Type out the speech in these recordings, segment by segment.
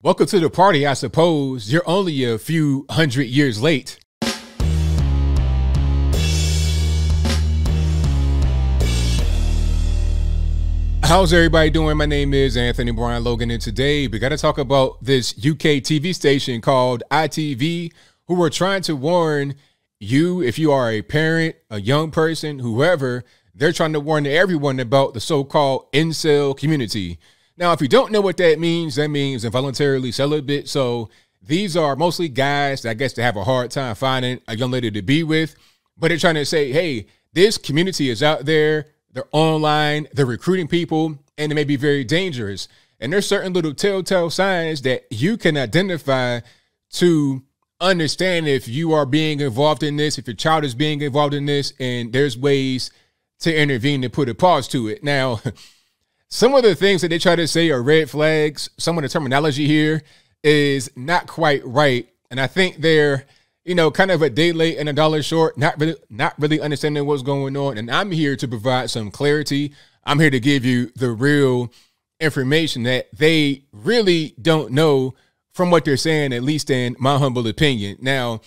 Welcome to the party, I suppose. You're only a few hundred years late. How's everybody doing? My name is Anthony Brian Logan, and today we got to talk about this UK TV station called ITV, who are trying to warn you, if you are a parent, a young person, whoever, they're trying to warn everyone about the so-called incel community. Now, if you don't know what that means involuntarily celibate. So these are mostly guys that I guess they have a hard time finding a young lady to be with, but they're trying to say, hey, this community is out there. They're online, they're recruiting people, and it may be very dangerous. And there's certain little telltale signs that you can identify to understand if you are being involved in this, if your child is being involved in this, and there's ways to intervene and put a pause to it. Now, some of the things that they try to say are red flags. Some of the terminology here is not quite right. And I think they're, kind of a day late and a dollar short, not really understanding what's going on. And I'm here to provide some clarity. I'm here to give you the real information that they really don't know from what they're saying, at least in my humble opinion. Now,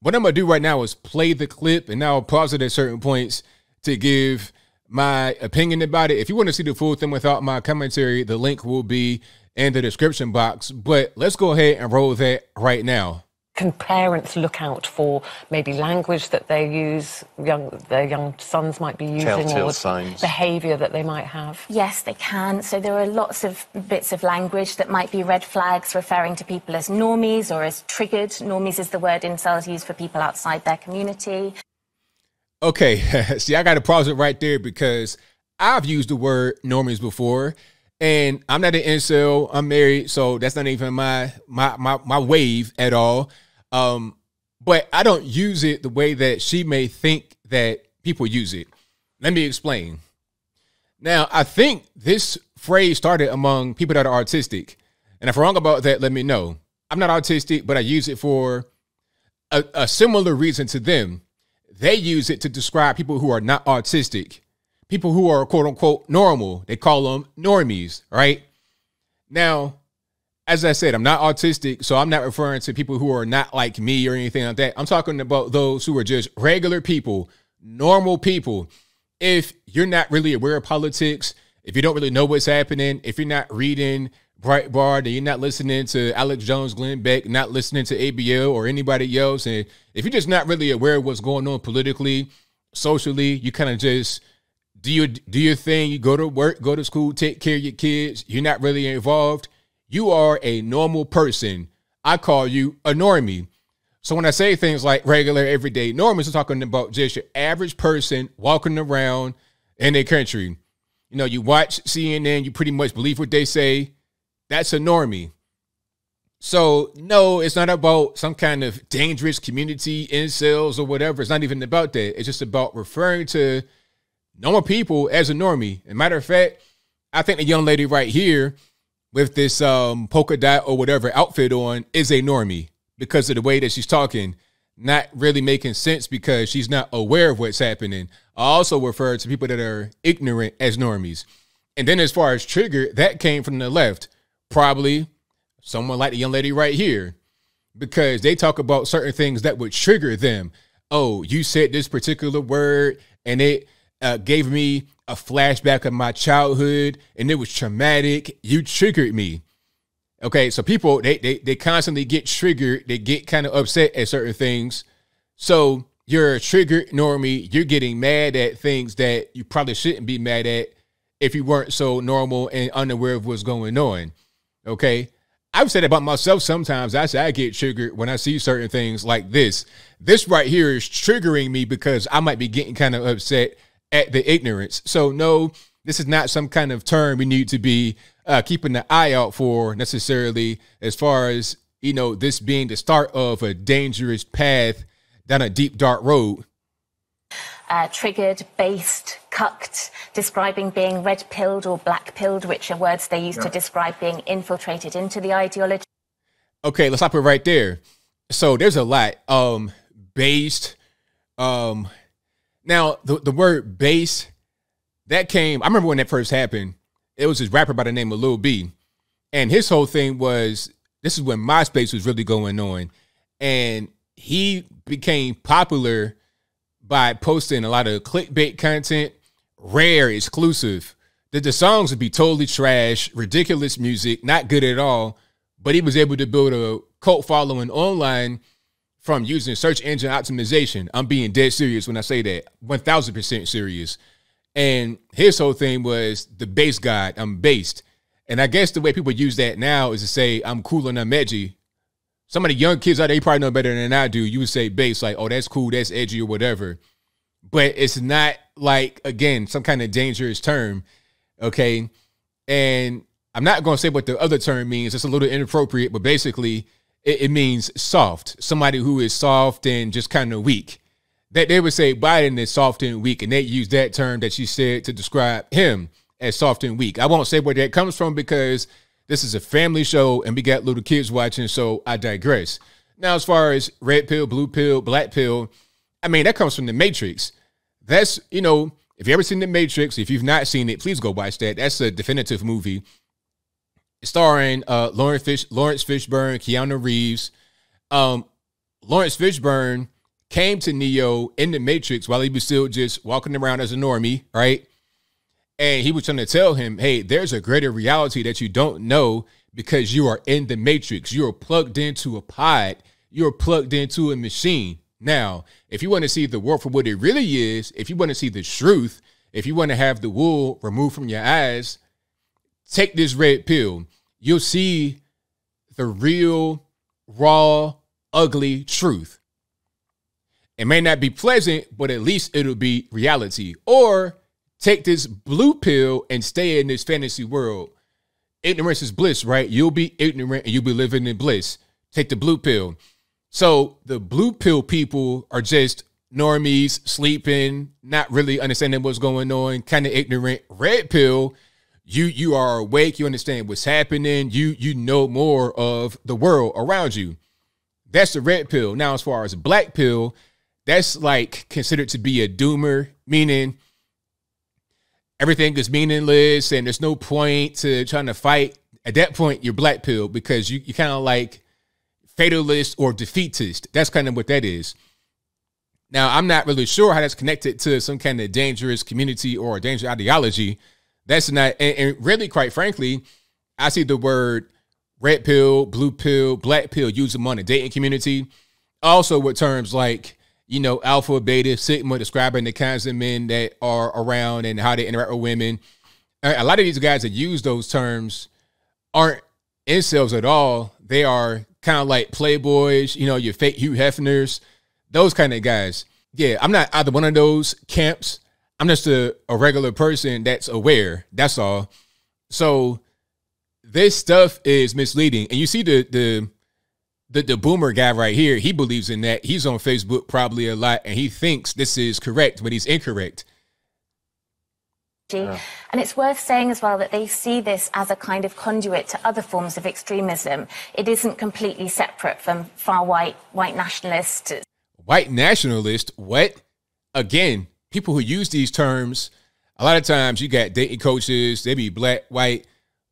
what I'm going to do right now is play the clip, and I'll pause it at certain points to give my opinion about it. If you want to see the full thing without my commentary, the link will be in the description box. But let's go ahead and roll that right now. Can parents look out for maybe language that they use, their young sons might be using, telltale or signs, behaviour that they might have? Yes, they can. So there are lots of bits of language that might be red flags, referring to people as normies or as triggered. Normies is the word incels use for people outside their community. Okay, see, I got to pause it right there because I've used the word normies before, and I'm not an incel. I'm married, so that's not even my wave at all. But I don't use it the way that she may think that people use it. Let me explain. Now, I think this phrase started among people that are autistic. And if I'm wrong about that, let me know. I'm not autistic, but I use it for a similar reason to them. They use it to describe people who are not autistic, people who are quote unquote normal. They call them normies, right? Now, as I said, I'm not autistic, so I'm not referring to people who are not like me or anything like that. I'm talking about those who are just regular people, normal people. If you're not really aware of politics, if you don't really know what's happening, if you're not reading Breitbart, and you're not listening to Alex Jones, Glenn Beck, not listening to ABL or anybody else, and if you're just not really aware of what's going on politically, socially, you kind of just do your thing, you go to work, go to school, take care of your kids, you're not really involved, you are a normal person. I call you a normie. So when I say things like regular, everyday normies, I'm talking about just your average person walking around in a country. You watch CNN, you pretty much believe what they say. That's a normie. So no, it's not about some kind of dangerous community, incels or whatever. It's not even about that. It's just about referring to normal people as a normie. And matter of fact, I think the young lady right here with this polka dot or whatever outfit on is a normie because of the way that she's talking, not really making sense because she's not aware of what's happening. I also refer to people that are ignorant as normies. And then as far as trigger, that came from the left. Probably someone like the young lady right here, because they talk about certain things that would trigger them. Oh, you said this particular word and it gave me a flashback of my childhood and it was traumatic. You triggered me. Okay, so people, they constantly get triggered. They get kind of upset at certain things. So you're a triggered normie. You're getting mad at things that you probably shouldn't be mad at if you weren't so normal and unaware of what's going on. Okay, I've said about myself sometimes. I say I get triggered when I see certain things like this. This right here is triggering me because I might be getting kind of upset at the ignorance. So no, this is not some kind of term we need to be keeping an eye out for necessarily, as far as, this being the start of a dangerous path down a deep, dark road. Triggered, based, cucked, describing being red-pilled or black-pilled, which are words they use to describe being infiltrated into the ideology. Okay, let's stop it right there. So there's a lot. Based. Now, the word base, that came, I remember when that first happened, it was this rapper by the name of Lil B. And his whole thing was This is when MySpace was really going on. And he became popular by posting a lot of clickbait content, rare, exclusive. The songs would be totally trash, ridiculous music, not good at all. But he was able to build a cult following online from using search engine optimization. I'm being dead serious when I say that, 1000% serious. And his whole thing was the base god, I'm based. And I guess the way people use that now is to say, I'm cool and I'm edgy. Some of the young kids out there, you probably know better than I do. You would say base, like, oh, that's cool, that's edgy or whatever. But it's not like, again, some kind of dangerous term, okay? And I'm not going to say what the other term means. It's a little inappropriate, but basically it means soft. Somebody who is soft and just kind of weak. That they would say Biden is soft and weak, and they use that term that she said to describe him as soft and weak. I won't say where that comes from because this is a family show and we got little kids watching, so I digress. Now, as far as red pill, blue pill, black pill, I mean, that comes from The Matrix. That's, you know, if you've ever seen The Matrix, if you've not seen it, please go watch that. That's a definitive movie. Starring Lawrence Fishburne, Keanu Reeves. Lawrence Fishburne came to Neo in The Matrix while he was still just walking around as a normie, right? And he was trying to tell him, hey, there's a greater reality that you don't know because you are in the Matrix. You are plugged into a pod. You're plugged into a machine. Now, if you want to see the world for what it really is, if you want to see the truth, if you want to have the wool removed from your eyes, take this red pill. You'll see the real, raw, ugly truth. It may not be pleasant, but at least it'll be reality. Or take this blue pill and stay in this fantasy world. Ignorance is bliss, right? You'll be ignorant and you'll be living in bliss. Take the blue pill. So the blue pill people are just normies, sleeping, not really understanding what's going on, kind of ignorant. Red pill, you are awake, you understand what's happening, you know more of the world around you. That's the red pill. Now, as far as black pill, that's like considered to be a doomer, meaning everything is meaningless and there's no point to trying to fight. At that point, you're black pill because you kind of like fatalist or defeatist. That's kind of what that is. Now, I'm not really sure how that's connected to some kind of dangerous community or a dangerous ideology. That's not, and really, quite frankly, I see the word red pill, blue pill, black pill used among the dating community. Also with terms like, you know, alpha, beta, sigma, describing the kinds of men that are around and how they interact with women. A lot of these guys that use those terms aren't incels at all. They are kind of like playboys, you know, your fake Hugh Hefners, those kind of guys. Yeah, I'm not either one of those camps. I'm just a regular person that's aware. That's all. So this stuff is misleading. And you see the boomer guy right here, he believes in that. He's on Facebook probably a lot, and he thinks this is correct, but he's incorrect. And it's worth saying as well that they see this as a kind of conduit to other forms of extremism. It isn't completely separate from far white nationalists. White nationalist? What? Again, people who use these terms, a lot of times you got dating coaches, they be black, white,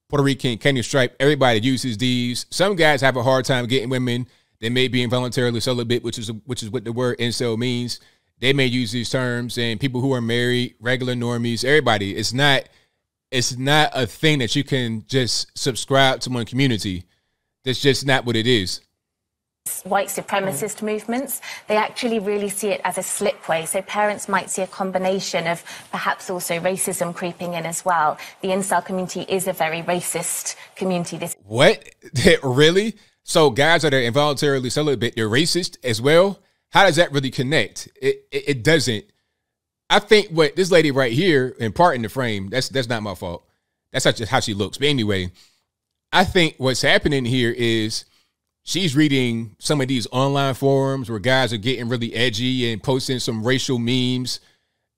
Puerto Rican, Kenyan stripe. Everybody uses these. Some guys have a hard time getting women. They may be involuntarily celibate, which is what the word incel means. They may use these terms, and people who are married, regular normies, everybody. It's not a thing that you can just subscribe to one community. That's just not what it is. White supremacist movements, they actually really see it as a slipway. So parents might see a combination of perhaps also racism creeping in as well. The incel community is a very racist community. What? Really? So guys that are involuntarily celibate, they're racist as well? How does that really connect? It doesn't. I think what this lady right here, in part in the frame, that's not my fault. That's not just how she looks. But anyway, I think what's happening here is she's reading some of these online forums where guys are getting really edgy and posting some racial memes.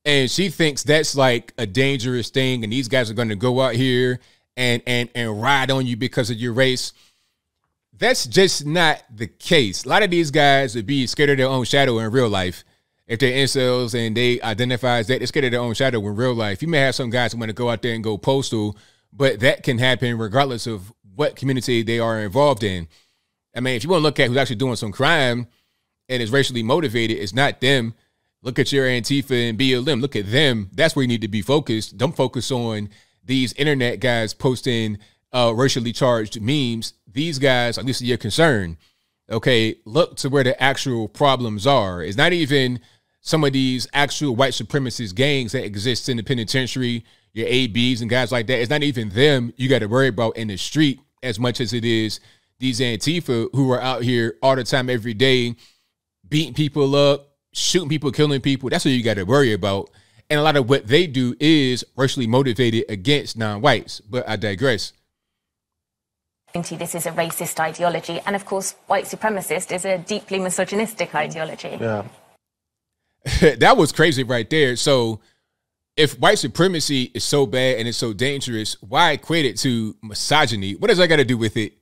And she thinks that's like a dangerous thing. And these guys are going to go out here and ride on you because of your race. That's just not the case. A lot of these guys would be scared of their own shadow in real life. If they're incels and they identify as that, they're scared of their own shadow in real life. You may have some guys who want to go out there and go postal, but that can happen regardless of what community they are involved in. I mean, if you want to look at who's actually doing some crime and is racially motivated, it's not them. Look at your Antifa and BLM. Look at them. That's where you need to be focused. Don't focus on these internet guys posting racially charged memes. These guys, at least you're concerned. Okay, look to where the actual problems are. It's not even some of these actual white supremacist gangs that exist in the penitentiary, your ABs and guys like that. It's not even them you got to worry about in the street as much as it is these Antifa who are out here all the time, every day, beating people up, shooting people, killing people. That's what you got to worry about. And a lot of what they do is racially motivated against non-whites. But I digress. This is a racist ideology. And of course, white supremacist is a deeply misogynistic ideology. Yeah. That was crazy right there. So if white supremacy is so bad and it's so dangerous, why equate it to misogyny? What does that got to do with it?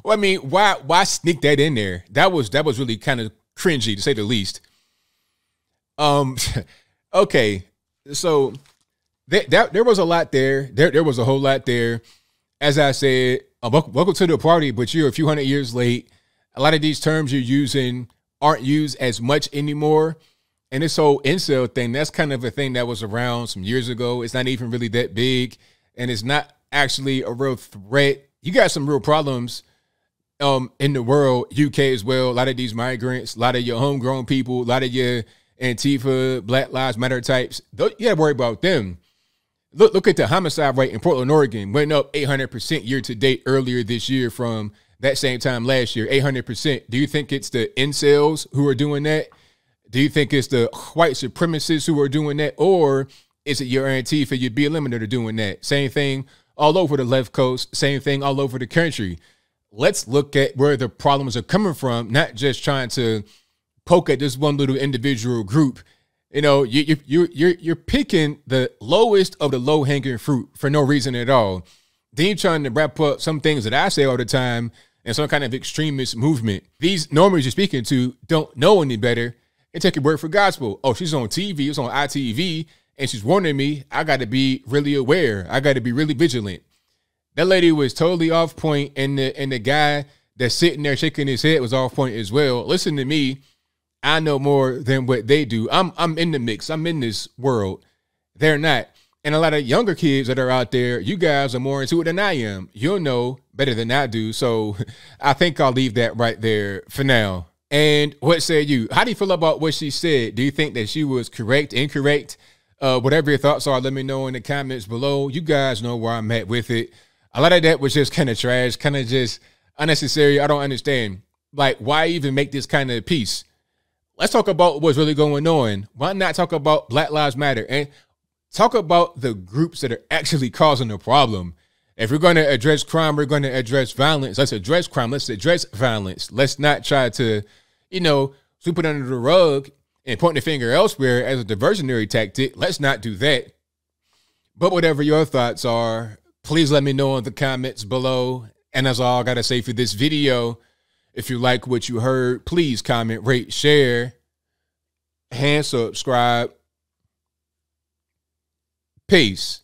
Well, I mean, why sneak that in there? That was really kind of cringy, to say the least. Okay, so there was a lot there. There was a whole lot there. As I said, welcome to the party, but you're a few hundred years late. A lot of these terms you're using aren't used as much anymore. And this whole incel thing, that's kind of a thing that was around some years ago. It's not even really that big, and it's not actually a real threat. You got some real problems in the world, UK as well. A lot of these migrants, a lot of your homegrown people, a lot of your Antifa, Black Lives Matter types. You got to worry about them. Look at the homicide rate in Portland, Oregon. Went up 800% year to date earlier this year from that same time last year, 800%. Do you think it's the incels who are doing that? Do you think it's the white supremacists who are doing that? Or is it your Antifa, your BLM that are doing that? Same thing all over the left coast, same thing all over the country. Let's look at where the problems are coming from, not just trying to poke at this one little individual group. You know, you're picking the lowest of the low-hanging fruit for no reason at all. Then you're trying to wrap up some things that I say all the time in some kind of extremist movement. These normies you're speaking to don't know any better and take your word for gospel. Oh, she's on TV, it's on ITV, and she's warning me. I got to be really aware. I got to be really vigilant. That lady was totally off point, and the guy that's sitting there shaking his head was off point as well. Listen to me. I know more than what they do. I'm in the mix. I'm in this world. They're not. And a lot of younger kids that are out there, you guys are more into it than I am. You'll know better than I do. So I think I'll leave that right there for now. And what say you? How do you feel about what she said? Do you think that she was correct, incorrect? Whatever your thoughts are, let me know in the comments below. You guys know where I'm at with it. A lot of that was just kind of trash, kind of just unnecessary. I don't understand. Like, why even make this kind of piece? Let's talk about what's really going on. Why not talk about Black Lives Matter and talk about the groups that are actually causing the problem? If we're going to address crime, we're going to address violence. Let's address crime. Let's address violence. Let's not try to, you know, sweep it under the rug and point the finger elsewhere as a diversionary tactic. Let's not do that. But whatever your thoughts are, please let me know in the comments below. And that's all I got to say for this video. If you like what you heard, please comment, rate, share, and subscribe. Peace.